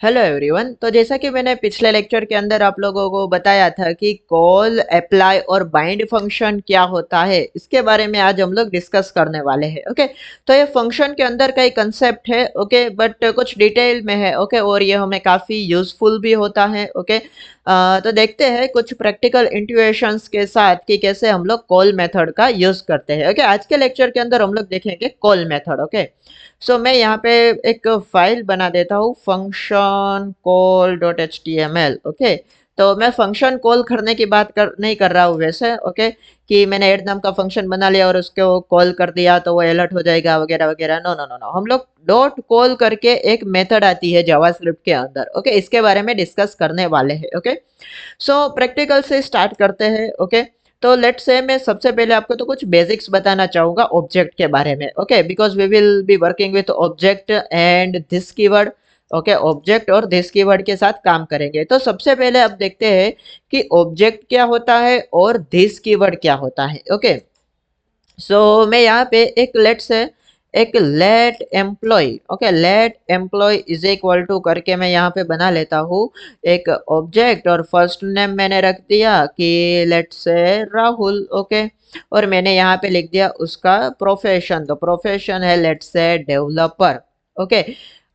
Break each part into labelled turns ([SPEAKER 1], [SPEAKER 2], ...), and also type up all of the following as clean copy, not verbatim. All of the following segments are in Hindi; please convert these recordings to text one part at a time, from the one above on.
[SPEAKER 1] Hello everyone. तो जैसा कि मैंने पिछले लेक्चर के अंदर आप लोगों को बताया था कि कॉल अप्लाई और बाइंड फंक्शन क्या होता है, इसके बारे में आज हम लोग डिस्कस करने वाले हैं। ओके, तो ये फंक्शन के अंदर का एक कंसेप्ट है। ओके, बट कुछ डिटेल में है। ओके, और ये हमें काफ़ी यूजफुल भी होता है। ओके, तो देखते हैं कुछ प्रैक्टिकल इंट्यूएशंस के साथ कि कैसे हम लोग कॉल मेथड का यूज करते हैं। ओके, आज के लेक्चर के अंदर हम लोग देखेंगे कॉल मेथड। ओके, सो मैं यहाँ पे एक फाइल बना देता हूँ, function call dot H T M L. Okay, तो मैं फंक्शन कॉल करने की बात नहीं कर रहा हूँ वैसे। ओके, कि मैंने ऐड नाम का फंक्शन बना लिया और उसको कॉल कर दिया तो वो अलर्ट हो जाएगा वगैरह वगैरह। नो नो नो नो, हम लोग डॉट कॉल करके एक मेथड आती है जावास्क्रिप्ट के अंदर। ओके, इसके बारे में डिस्कस करने वाले हैं। ओके, सो प्रैक्टिकल से स्टार्ट करते हैं। ओके, तो लेट्स से मैं सबसे पहले आपको तो कुछ बेसिक्स बताना चाहूंगा ऑब्जेक्ट के बारे में। Okay, because we will be working with object and this keyword. Okay, object और दिस कीवर्ड के साथ काम करेंगे। तो सबसे पहले अब देखते हैं कि ऑब्जेक्ट क्या होता है और दिस कीवर्ड क्या होता है। ओके, सो मैं यहाँ पे एक लेट से एक let employee. Okay, let employee is equal to करके मैं यहाँ पे बना लेता हूँ एक ऑब्जेक्ट, और फर्स्ट नेम मैंने रख दिया कि लेट से राहुल। ओके, और मैंने यहाँ पे लिख दिया उसका प्रोफेशन, तो प्रोफेशन है लेट से डेवलपर। ओके,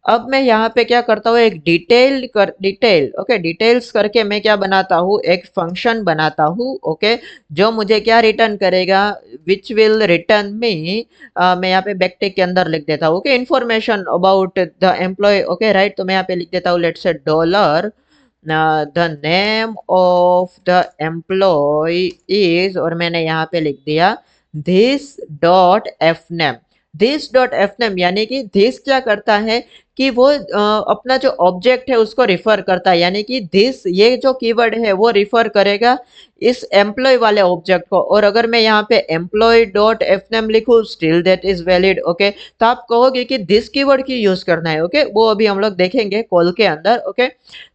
[SPEAKER 1] अब मैं यहाँ पे क्या करता हूँ, एक डिटेल। ओके, डिटेल्स करके मैं क्या बनाता हूँ, एक फंक्शन बनाता हूँ। ओके, जो मुझे क्या रिटर्न करेगा, विच विल रिटर्न मी, मैं यहाँ पे बैकटिक के अंदर लिख देता हूँ कि information about the employee. Okay right, तो मैं यहाँ पे लिख देता हूँ लेट से dollar the name of the employee is, और मैंने यहाँ पे लिख दिया this dot F name. This dot F name यानी कि दिस क्या करता है कि वो अपना जो ऑब्जेक्ट है उसको रिफर करता है, यानी कि दिस ये जो कीवर्ड है वो रिफर करेगा इस एम्प्लॉय वाले ऑब्जेक्ट को। और अगर मैं यहाँ पे एम्प्लॉय डॉट एफ नेम लिखूँ still that is valid. Okay, तो आप कहोगे कि दिस कीवर्ड की यूज करना है। ओके, वो अभी हम लोग देखेंगे कॉल के अंदर। ओके,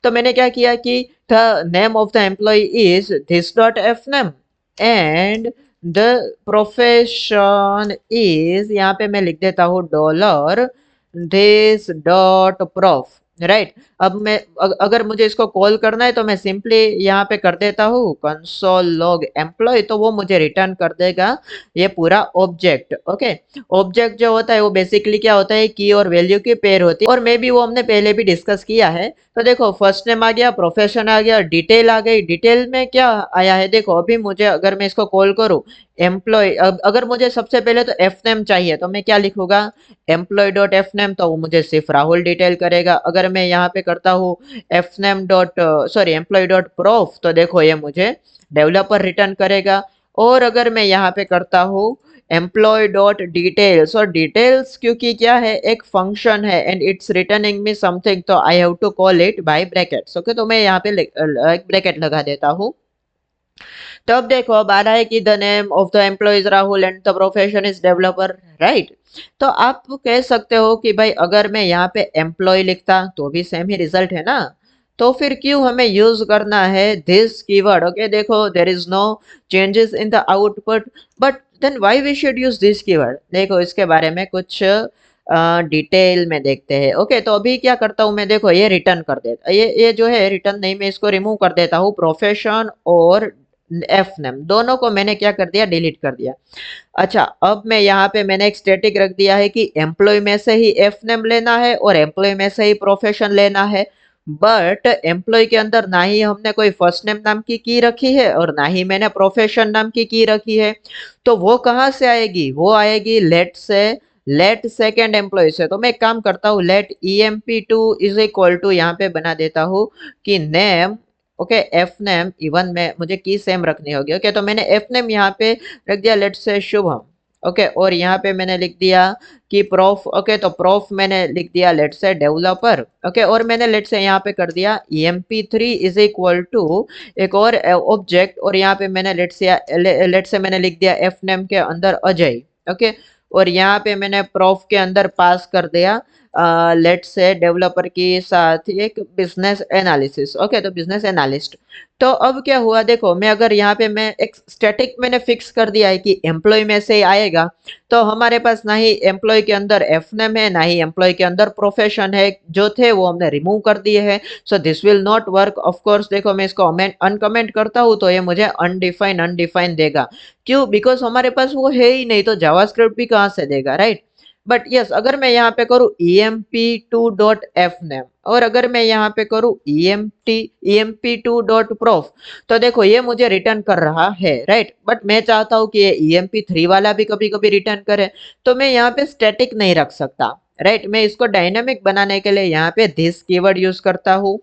[SPEAKER 1] तो मैंने क्या किया कि the name of the employee is this dot F name and the profession is, यहाँ पे मैं लिख देता हूँ dollar this dot prof. Right, अब मैं अगर मुझे इसको कॉल करना है तो मैं सिंपली यहाँ पे कर देता हूँ कंसोल लॉग एम्प्लॉय, तो वो मुझे रिटर्न कर देगा ये पूरा ऑब्जेक्ट। ओके, ऑब्जेक्ट जो होता है वो बेसिकली क्या होता है, की और वैल्यू की पेयर होती है, और मे बी वो हमने पहले भी डिस्कस किया है। तो देखो फर्स्ट नेम आ गया, प्रोफेशन आ गया, डिटेल आ गई। डिटेल में क्या आया है देखो, अभी मुझे अगर मैं इसको कॉल करूँ एम्प्लॉय, अगर मुझे सबसे पहले तो एफ नेम चाहिए तो मैं क्या लिखूंगा, एम्प्लॉय डॉट एफ नेम, तो वो मुझे सिर्फ राहुल डिटेल करेगा। अगर मैं यहाँ पे करता हूँ F name dot sorry employ dot prof, तो देखो ये मुझे डेवलपर रिटर्न करेगा। और अगर मैं यहाँ पे करता हूँ एम्प्लॉय डॉट डिटेल्स, और डिटेल्स क्योंकि क्या है एक फंक्शन है and it's returning me something, तो I have to call it by brackets. Okay, तो मैं यहाँ पे एक ब्रैकेट लगा देता हूँ। तो अब देखो अब आ रहा है कि the name of the employee is Rahul and the profession is developer. Right, तो आप कह सकते हो कि भाई अगर मैं यहाँ पे एम्प्लॉय लिखता तो भी सेम ही रिजल्ट है ना, तो फिर क्यों हमें यूज करना है दिस कीवर्ड। ओके, देखो there is no changes in the output, but then why we should use this keyword. देखो इसके बारे में कुछ डिटेल में देखते हैं। ओके, तो अभी क्या करता हूँ मैं, देखो ये रिटर्न कर देता, ये जो है रिटर्न नहीं, मैं इसको रिमूव कर देता हूँ, प्रोफेशन और एफ नेम दोनों को मैंने क्या कर दिया, डिलीट कर दिया। अच्छा, अब मैं यहाँ पे मैंने एक स्टैटिक रख दिया है कि एम्प्लॉय में से ही एफ नेम लेना है और एम्प्लॉय में से ही प्रोफेशन लेना है। बट एम्प्लॉय के अंदर ना ही हमने कोई फर्स्ट नेम नाम की रखी है और ना ही मैंने प्रोफेशन नाम की रखी है, तो वो कहाँ से आएगी, वो आएगी लेट से लेट सेकेंड एम्प्लॉय से। तो मैं एक काम करता हूँ, let E M P two is equal to यहाँ पे बना देता हूँ कि name. Okay, F name even में मुझे की सेम रखनी होगी। ओके, तो मैंने एफ नेम यहाँ पे रख दिया लेट से शुभम। ओके, और यहाँ पे मैंने लिख दिया कि प्रोफ। ओके, तो प्रोफ मैंने लिख दिया लेट से डेवलपर। ओके, और मैंने लेट से यहाँ पे कर दिया E M P three is equal to एक और ऑब्जेक्ट, और यहाँ पे मैंने लेट से मैंने लिख दिया एफ नेम के अंदर अजय। ओके, और यहाँ पे मैंने प्रोफ के अंदर पास कर दिया लेट्स से डेवलपर के साथ एक बिजनेस एनालिसिस, ओके, तो बिजनेस एनालिस्ट। तो अब क्या हुआ, देखो मैं अगर यहाँ पे मैं एक स्टैटिक मैंने फिक्स कर दिया है कि एम्प्लॉय में से ही आएगा, तो हमारे पास ना ही एम्प्लॉय के अंदर एफ नेम है, ना ही एम्प्लॉय के अंदर प्रोफेशन है, जो थे वो हमने रिमूव कर दिए हैं। So this will not work. Of course देखो मैं इसको अनकमेंट करता हूँ तो ये मुझे अनडिफाइन अनडिफाइन देगा। क्यों? बिकॉज हमारे पास वो है ही नहीं, तो जावास्क्रिप्ट भी कहाँ से देगा, राइट? बट यस, अगर मैं यहाँ पे करूँ emp2.fname और अगर मैं यहाँ पे करूँ emp2.prof, तो देखो ये मुझे रिटर्न कर रहा है, राइट? बट मैं चाहता हूँ कि ये emp3 वाला भी कभी कभी रिटर्न करे, तो मैं यहाँ पे स्टैटिक नहीं रख सकता, राइट? मैं इसको डायनेमिक बनाने के लिए यहाँ पे दिस कीवर्ड यूज करता हूँ।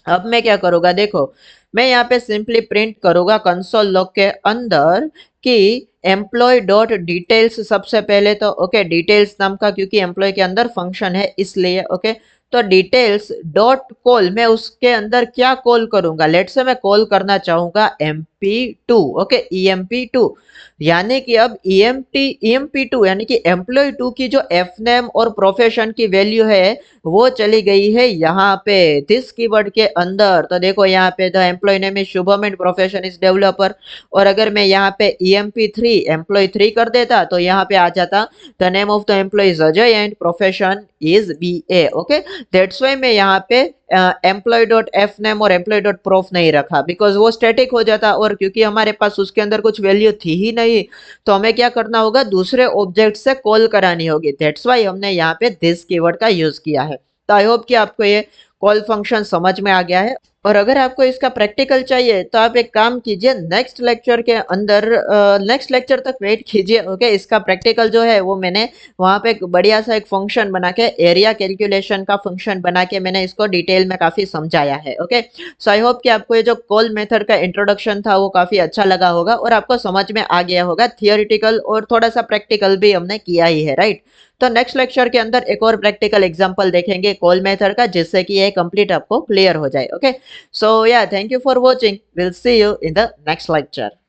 [SPEAKER 1] अब मैं क्या करूँगा, देखो मैं यहाँ पे सिंपली प्रिंट करूँगा कंसोल लॉग के अंदर कि एम्प्लॉय डॉट डिटेल्स सबसे पहले, तो ओके डिटेल्स नाम का, क्योंकि एम्प्लॉय के अंदर फंक्शन है इसलिए, ओके। तो डिटेल्स डॉट कॉल, मैं उसके अंदर क्या कॉल करूंगा, लेट से मैं कॉल करना चाहूंगा mp2, ओके, emp2। यानी कि अब emp2 यानी कि एम्प्लॉय 2 की जो एफ नेम और प्रोफेशन की वैल्यू है वो चली गई है यहाँ पे दिस कीवर्ड के अंदर। तो देखो यहाँ पे the employee name is Shubham and profession is developer, और अगर मैं यहाँ पे emp3 एम्प्लॉय 3 कर देता तो यहाँ पे आ जाता the name of the employee is Ajay and profession is BA, okay. That's why मैं यहाँ पे एम्प्लॉय डॉट एफ नेम और एम्प्लॉय डॉट प्रोफ नहीं रखा, बिकॉज वो स्टैटिक हो जाता, और क्योंकि हमारे पास उसके अंदर कुछ वैल्यू थी ही नहीं, तो हमें क्या करना होगा, दूसरे ऑब्जेक्ट से कॉल करानी होगी। दैट्स वाई हमने यहाँ पे दिस कीवर्ड का यूज किया है। तो आई होप कि आपको ये कॉल फंक्शन समझ में आ गया है। और अगर आपको इसका प्रैक्टिकल चाहिए तो आप एक काम कीजिए, नेक्स्ट लेक्चर के अंदर नेक्स्ट लेक्चर तक वेट कीजिए, ओके। इसका प्रैक्टिकल जो है वो मैंने वहाँ पे एक बढ़िया सा एक फंक्शन बना के, एरिया कैलकुलेशन का फंक्शन बना के मैंने इसको डिटेल में काफी समझाया है, ओके। सो आई होप कि आपको ये जो कॉल मेथड का इंट्रोडक्शन था वो काफी अच्छा लगा होगा और आपको समझ में आ गया होगा। थियोरिटिकल और थोड़ा सा प्रैक्टिकल भी हमने किया ही है, राइट? तो नेक्स्ट लेक्चर के अंदर एक और प्रैक्टिकल एग्जांपल देखेंगे कॉल मेथड का, जिससे कि ये कंप्लीट आपको क्लियर हो जाए, okay. So yeah, thank you for watching. We'll see you in the next lecture.